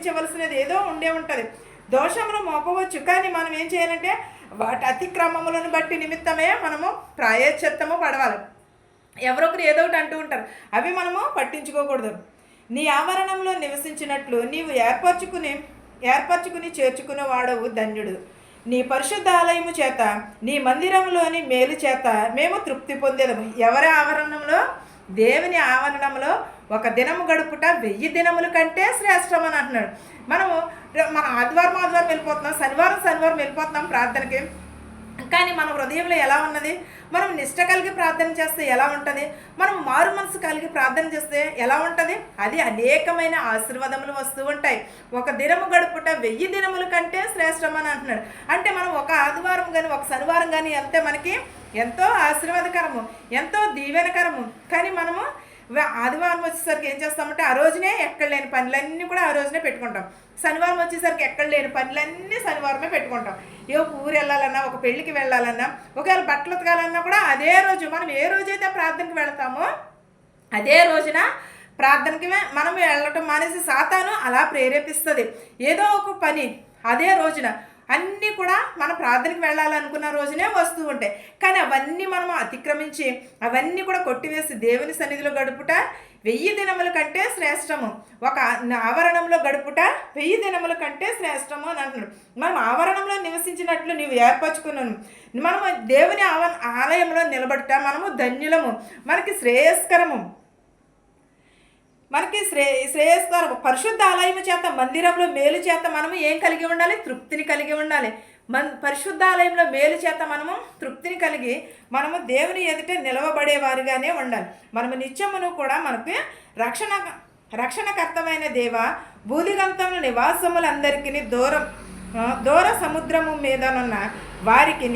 అనుభవించవలసినది ఏదో ఉండే ఉంటుంది. దోషములు మోపవచ్చు, కానీ మనం ఏం చేయాలంటే వాటి అతిక్రమములను బట్టి నిమిత్తమే మనము ప్రాయశ్చిత్తము పడవాలి. ఎవరొకరు ఏదో ఒకటి అంటూ ఉంటారు, అవి మనము పట్టించుకోకూడదు. నీ ఆవరణంలో నివసించినట్లు నీవు ఏర్పరచుకుని చేర్చుకునే వాడవు ధన్యుడు. నీ పరిశుద్ధ ఆలయము చేత నీ మందిరంలోని మేలు చేత మేము తృప్తి పొందేదము. ఎవరి ఆవరణంలో? దేవుని ఆవరణంలో ఒక దినము గడుపుట 1000 దినముల కంటే శ్రేష్టం అని అంటున్నాడు. మన ఆదివారం వెళ్ళిపోతున్నాం, శనివారం వెళ్ళిపోతున్నాం ప్రార్థనకి. కానీ మన హృదయంలో ఎలా ఉన్నది? మనం నిష్ట కలిగి ప్రార్థన చేస్తే ఎలా ఉంటుంది? మనం మారు మనసు కలిగి ప్రార్థన చేస్తే ఎలా ఉంటుంది? అది అనేకమైన ఆశీర్వాదములు వస్తూ ఉంటాయి. ఒక దినము గడుపుట 1000 దినముల కంటే శ్రేష్టమని అంటున్నాడు. అంటే మనం ఒక ఆదివారం కానీ ఒక శనివారం కానీ వెళ్తే మనకి ఎంతో ఆశీర్వాదకరము, ఎంతో దీవెనకరము. కానీ మనము ఆదివారం వచ్చేసరికి ఏం చేస్తామంటే ఆ రోజునే ఎక్కడ లేని పనులన్నీ కూడా ఆ రోజునే పెట్టుకుంటాం. శనివారం వచ్చేసరికి ఎక్కడ లేని పనులన్నీ శనివారమే పెట్టుకుంటాం. ఒక ఊరు వెళ్ళాలన్నా, ఒక పెళ్ళికి వెళ్ళాలన్నా, ఒకవేళ బట్టలు ఉతకాలన్నా కూడా అదే రోజు, మనం ఏ రోజైతే ప్రార్థనకి వెళ్తామో అదే రోజున ప్రార్థనకి మనం వెళ్ళటం మానేసి సాతాను అలా ప్రేరేపిస్తుంది. ఏదో ఒక పని అదే రోజున అన్నీ కూడా మనం ప్రార్థనకి వెళ్ళాలనుకున్న రోజునే వస్తూ ఉంటాయి. కానీ అవన్నీ మనం అతిక్రమించి అవన్నీ కూడా కొట్టివేసి దేవుని సన్నిధిలో గడుపుట 1000 దినముల కంటే శ్రేష్టము. ఒక ఆవరణంలో గడుపుట 1000 దినముల కంటే శ్రేష్టము అని అంటున్నాడు. మనం ఆవరణంలో నివసించినట్లు నీవు ఏర్పరచుకున్నాను. మనము దేవుని ఆలయంలో నిలబడుట మనము ధన్యులము, మనకి శ్రేయస్కరము, మనకి శ్రేయస్కరము. పరిశుద్ధ ఆలయము చేత మందిరంలో మేలు చేత మనము ఏం కలిగి ఉండాలి? తృప్తిని కలిగి ఉండాలి. పరిశుద్ధ ఆలయంలో మేలు చేత మనము తృప్తిని కలిగి మనము దేవుని ఎదుట నిలవబడేవారుగానే ఉండాలి. మనము నిత్యమును కూడా మనకి రక్షణకర్తమైన దేవ, భూదిగంతముల నివాసములందరికీ దూర సముద్రము మీదనున్న వారికి